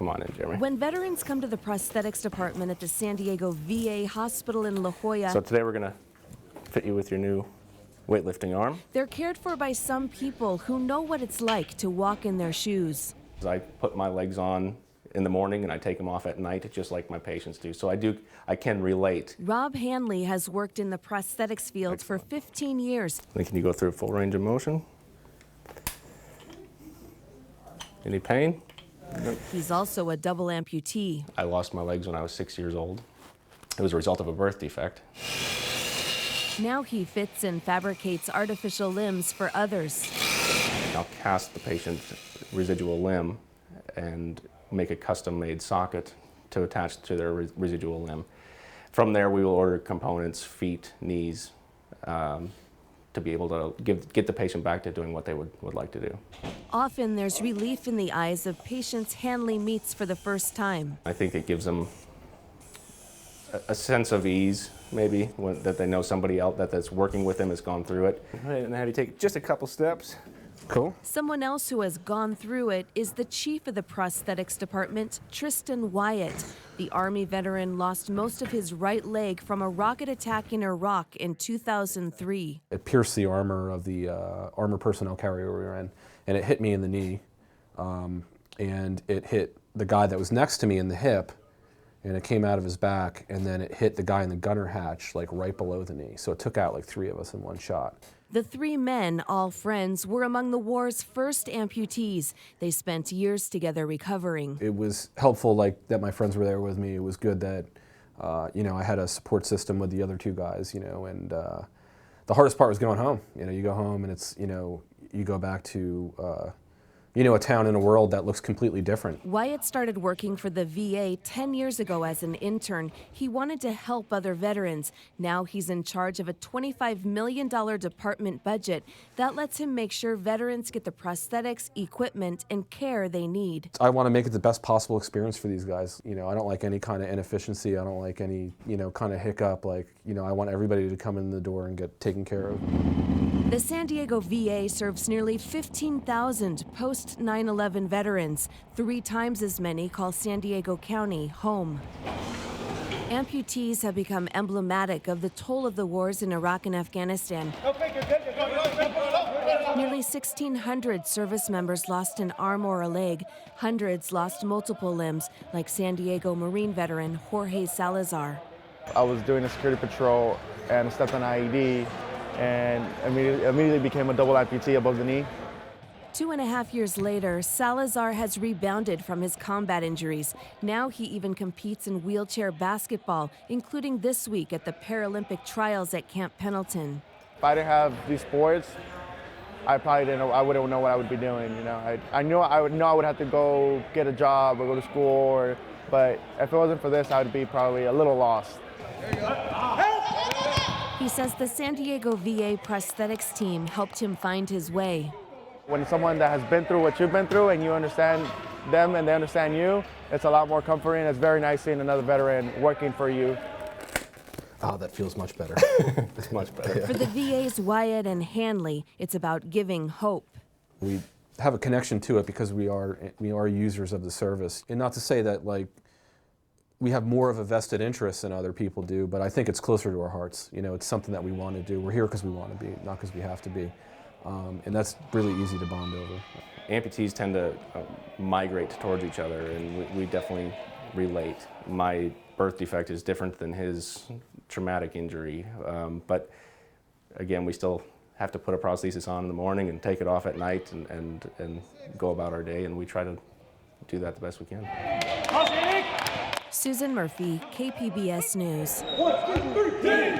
Come on in, Jeremy. When veterans come to the prosthetics department at the San Diego VA Hospital in La Jolla, So today we're going to fit you with your new weightlifting arm. they're cared for by some people who know what it's like to walk in their shoes. I put my legs on in the morning and I take them off at night, just like my patients do. So I can relate. Rob Hanley has worked in the prosthetics field for 15 years. Then can you go through full range of motion? Any pain? He's also a double amputee. I lost my legs when I was 6 years old. It was a result of a birth defect. Now he fits and fabricates artificial limbs for others. I'll cast the patient's residual limb and make a custom-made socket to attach to their residual limb. From there, we will order components, feet, knees, to be able to get the patient back to doing what they would like to do. Often there's relief in the eyes of patients Hanley meets for the first time. I think it gives them a sense of ease, maybe, that they know somebody else that's working with them has gone through it. And have you take just a couple steps. Cool. Someone else who has gone through it is the chief of the prosthetics department, Tristan Wyatt. The Army veteran lost most of his right leg from a rocket attack in Iraq in 2003. It pierced the armor of the armor personnel carrier we were in, and it hit me in the knee, and it hit the guy that was next to me in the hip, and it came out of his back, and then it hit the guy in the gunner hatch, like right below the knee. So it took out like 3 of us in one shot. The 3 men, all friends, were among the war's first amputees. They spent years together recovering. It was helpful, like, that my friends were there with me. It was good that, you know, I had a support system with the other 2 guys, you know, and the hardest part was going home. You know, you go home and it's, you know, you go back to, you know, a town in a world that looks completely different. Wyatt started working for the VA 10 years ago as an intern. He wanted to help other veterans. Now he's in charge of a $25 million department budget. That lets him make sure veterans get the prosthetics, equipment, and care they need. I want to make it the best possible experience for these guys. You know, I don't like any kind of inefficiency. I don't like any, you know, kind of hiccup. Like, you know, I want everybody to come in the door and get taken care of. The San Diego VA serves nearly 15,000 post-9/11 veterans. 3 times as many call San Diego County home. Amputees have become emblematic of the toll of the wars in Iraq and Afghanistan. Nearly 1,600 service members lost an arm or a leg. Hundreds lost multiple limbs, like San Diego Marine veteran Jorge Salazar. I was doing a security patrol and stepped on an IED and immediately became a double amputee above the knee. 2.5 years later, Salazar has rebounded from his combat injuries. Now he even competes in wheelchair basketball, including this week at the Paralympic trials at Camp Pendleton. If I didn't have these sports, I wouldn't know what I would be doing. You know, I knew I would have to go get a job or go to school, but if it wasn't for this, I would be probably a little lost. He says the San Diego VA prosthetics team helped him find his way. When someone that has been through what you've been through and you understand them and they understand you, it's a lot more comforting. It's very nice seeing another veteran working for you. Oh, that feels much better. It's much better. For the VA's Wyatt and Hanley, it's about giving hope. We have a connection to it because we are users of the service. And not to say that, like, we have more of a vested interest than other people do, but I think it's closer to our hearts. You know, it's something that we want to do. We're here because we want to be, not because we have to be. And that's really easy to bond over. Amputees tend to migrate towards each other, and we definitely relate. My birth defect is different than his traumatic injury, but again, we still have to put a prosthesis on in the morning and take it off at night and go about our day, and we try to do that the best we can. Susan Murphy, KPBS News. 1, 2, 3,